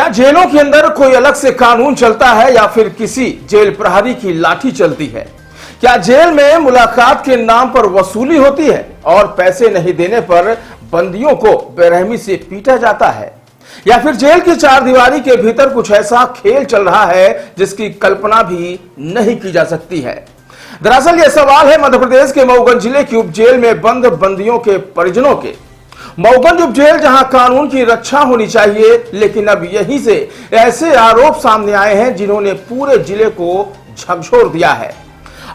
क्या जेलों के अंदर कोई अलग से कानून चलता है या फिर किसी जेल प्रहरी की लाठी चलती है? क्या जेल में मुलाकात के नाम पर वसूली होती है और पैसे नहीं देने पर बंदियों को बेरहमी से पीटा जाता है? या फिर जेल की चारदीवारी के भीतर कुछ ऐसा खेल चल रहा है जिसकी कल्पना भी नहीं की जा सकती है? दरअसल यह सवाल है मध्य प्रदेश के मऊगंज जिले की उप जेल में बंद बंदियों के परिजनों के। मऊगंज उप जेल जहां कानून की रक्षा होनी चाहिए, लेकिन अब यहीं से ऐसे आरोप सामने आए हैं जिन्होंने पूरे जिले को झकझोर दिया है।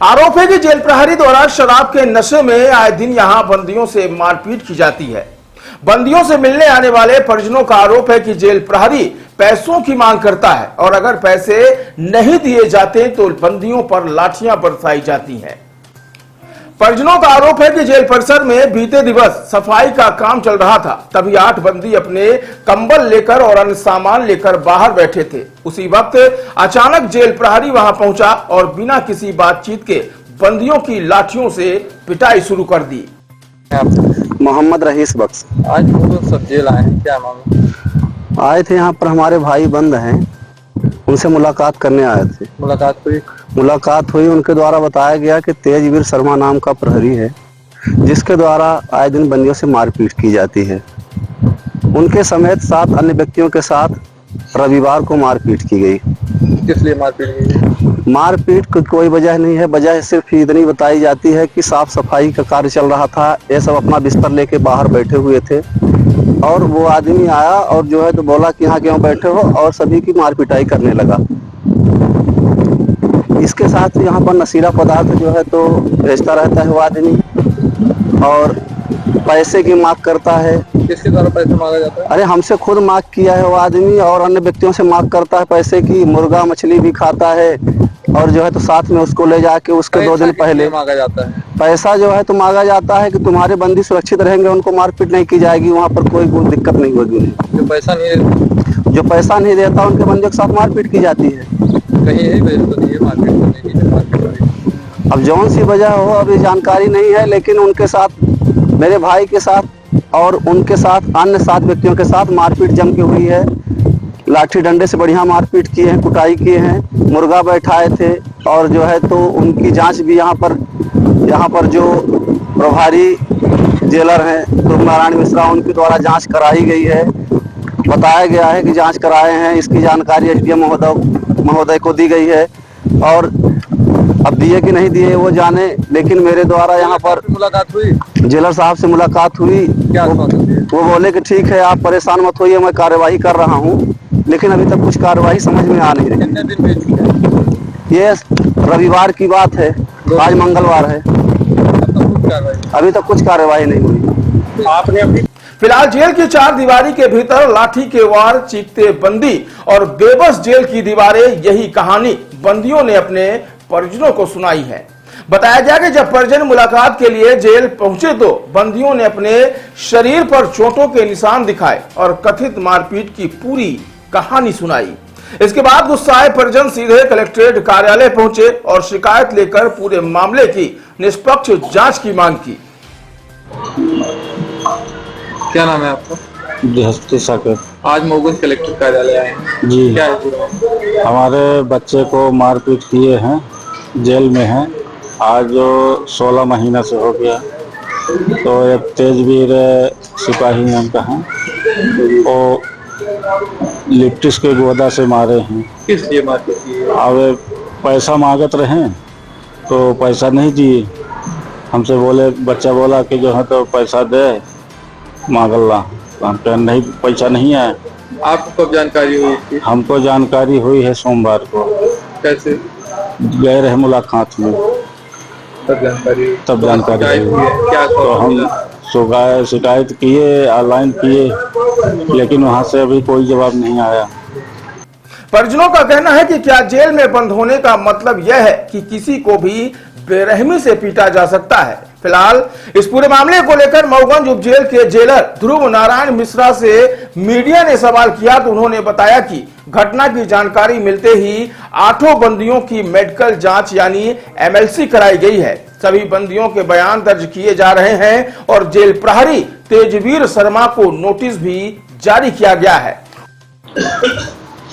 आरोप है कि जेल प्रहरी द्वारा शराब के नशे में आए दिन यहां बंदियों से मारपीट की जाती है। बंदियों से मिलने आने वाले परिजनों का आरोप है कि जेल प्रहरी पैसों की मांग करता है और अगर पैसे नहीं दिए जाते तो बंदियों पर लाठियां बरसाई जाती हैं। परिजनों का आरोप है कि जेल परिसर में बीते दिवस सफाई का काम चल रहा था, तभी 8 बंदी अपने कंबल लेकर और अन्य सामान लेकर बाहर बैठे थे। उसी वक्त अचानक जेल प्रहरी वहां पहुंचा और बिना किसी बातचीत के बंदियों की लाठियों से पिटाई शुरू कर दी। मोहम्मद रहीस बख्श। आज वो सब जेल आए हैं, क्या मामला? आए थे यहाँ पर, हमारे भाई बंद हैं, उनसे मुलाकात करने आए थे। मुलाकात हुई, उनके द्वारा बताया गया कि तेजवीर शर्मा नाम का प्रहरी है जिसके द्वारा आए दिन बंदियों से मारपीट की जाती है। उनके समेत 7 अन्य व्यक्तियों के साथ रविवार को मारपीट की गई। किस लिए मारपीट की? मारपीट की कोई वजह नहीं है, वजह सिर्फ इतनी बताई जाती है कि साफ सफाई का कार्य चल रहा था। ये सब अपना बिस्तर लेके बाहर बैठे हुए थे और वो आदमी आया और जो है तो बोला कि यहाँ क्यों बैठे हो, और सभी की मार पिटाई करने लगा। इसके साथ यहाँ पर नशीला पदार्थ जो है तो बेचता रहता है वो आदमी और पैसे की मांग करता है। किसके द्वारा पैसे मांगा जाता है? अरे हमसे खुद मांग किया है वो आदमी और अन्य व्यक्तियों से मांग करता है पैसे की। मुर्गा मछली भी खाता है और जो है तो साथ में उसको ले जाके उसके 2 दिन पहले मांगा जाता है। पैसा जो है तो मांगा जाता है कि तुम्हारे बंदी सुरक्षित रहेंगे, उनको मारपीट नहीं की जाएगी, वहाँ पर कोई दिक्कत नहीं होगी। जो पैसा नहीं देता उनके बंदियों के साथ मारपीट की जाती है। कहीं यही वजह तो नहीं है मारपीट करने की? अब जौन सी वजह हो अभी जानकारी नहीं है, लेकिन उनके साथ, मेरे भाई के साथ और उनके साथ अन्य 7 व्यक्तियों के साथ मारपीट जम के हुई है। लाठी डंडे से बढ़िया मारपीट किए हैं, कुटाई किए हैं, मुर्गा बैठाए थे और जो है तो उनकी जांच भी यहाँ पर जो प्रभारी जेलर हैं ध्रुव नारायण मिश्रा, उनके द्वारा जांच कराई गई है। बताया गया है कि जांच कराए हैं, इसकी जानकारी एसडीएम महोदय को दी गई है और अब दिए कि नहीं दिए वो जाने। लेकिन मेरे द्वारा यहाँ पर मुलाकात हुई, जेलर साहब से मुलाकात हुई। क्या वो बोले कि ठीक है आप परेशान मत होइए, मैं कार्यवाही कर रहा हूँ, लेकिन अभी तक कुछ कार्यवाही समझ में आ नहीं रही। कितने दिन भेज चुके हैं? ये रविवार की बात है, आज मंगलवार है, अभी तक कुछ कार्यवाही नहीं हुई। आपने अपनी फिलहाल जेल की चारदीवारी के भीतर लाठी के वार, चीखते बंदी और बेबस जेल की दीवारें, यही कहानी बंदियों ने अपने परिजनों को सुनाई है। बताया गया कि जब परिजन मुलाकात के लिए जेल पहुंचे तो बंदियों ने अपने शरीर पर चोटों के निशान दिखाए और कथित मारपीट की पूरी कहानी सुनाई। इसके बाद गुस्साए परिजन सीधे कलेक्ट्रेट कार्यालय पहुंचे और शिकायत लेकर पूरे मामले की निष्पक्ष जांच की मांग की। क्या नाम है आपका? बृहस्पति सागर। आज मऊगंज कलेक्टर कार्यालय आए हैं जी। क्या है? हमारे बच्चे को मारपीट किए हैं, जेल में हैं, आज जो 16 महीना से हो गया। तो एक तेजवीर सिपाही नाम का है, वो लिप्टिस के गोदा से मारे हैं। किस लिए मारपीट की है? अब पैसा मांगत रहे तो पैसा नहीं दिए। हमसे बोले, बच्चा बोला कि जो है तो पैसा दे मांगल्ला, हम कह नहीं, पैसा नहीं है। आपको कब जानकारी हुई थी? हमको जानकारी हुई है सोमवार को। कैसे? गए रहे मुलाकात में, तब जानकारी हुई। क्या तो हम शिकायत किए, ऑनलाइन किए, लेकिन वहां से अभी कोई जवाब नहीं आया। परिजनों का कहना है कि क्या जेल में बंद होने का मतलब यह है कि किसी को भी बेरहमी से पीटा जा सकता है? फिलहाल इस पूरे मामले को लेकर मऊगंज उप जेल के जेलर ध्रुव नारायण मिश्रा से मीडिया ने सवाल किया तो उन्होंने बताया कि घटना की जानकारी मिलते ही 8 बंदियों की मेडिकल जांच यानी एमएलसी कराई गई है। सभी बंदियों के बयान दर्ज किए जा रहे हैं और जेल प्रहरी तेजवीर शर्मा को नोटिस भी जारी किया गया है।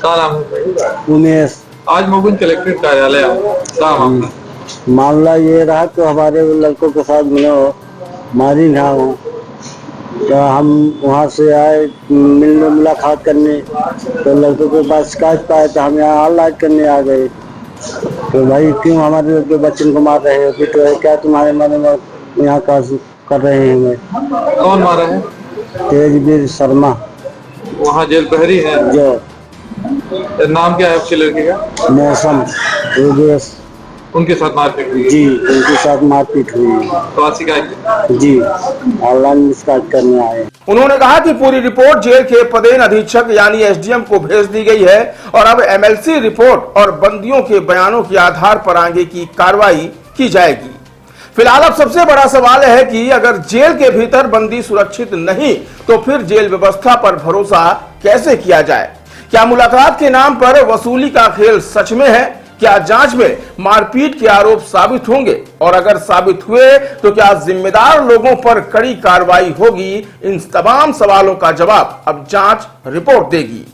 क्या नाम है? उमेश। आज मुगुन कलेक्ट्रेट कार्यालय आओ, क्या मामला? मामला ये रहा कि हमारे लड़कों के साथ मिले हो, मारी ना हो, तो हम वहाँ से आए मिलने मुलाकात करने, तो लड़कों के पास शिकायत पाए तो हम यहाँ हालात करने आ गए। तो भाई क्यों हमारे लड़के बच्चन को मार रहे हो, कि तो क्या तुम्हारे मन में यहाँ का कर रहे हैं? हमें कौन मारा है? तेजवीर शर्मा वहाँ जेल प्रहरी है। जो नाम क्या है उसके लड़के का? मौसम योगेश उनके साथ मारपीट हुई है। जी, उनके साथ मारपीट हुई है। तो आज शिकायत जी, ऑनलाइन शिकायत करने आए। उन्होंने कहा कि पूरी रिपोर्ट जेल के पदेन अधीक्षक यानी एसडीएम को भेज दी गई है और अब एमएलसी रिपोर्ट और बंदियों के बयानों के आधार पर आगे की कार्रवाई की जाएगी। फिलहाल अब सबसे बड़ा सवाल है कि अगर जेल के भीतर बंदी सुरक्षित नहीं तो फिर जेल व्यवस्था पर भरोसा कैसे किया जाए? क्या मुलाकात के नाम पर वसूली का खेल सच में है? क्या जांच में मारपीट के आरोप साबित होंगे और अगर साबित हुए तो क्या जिम्मेदार लोगों पर कड़ी कार्रवाई होगी? इन तमाम सवालों का जवाब अब जांच रिपोर्ट देगी।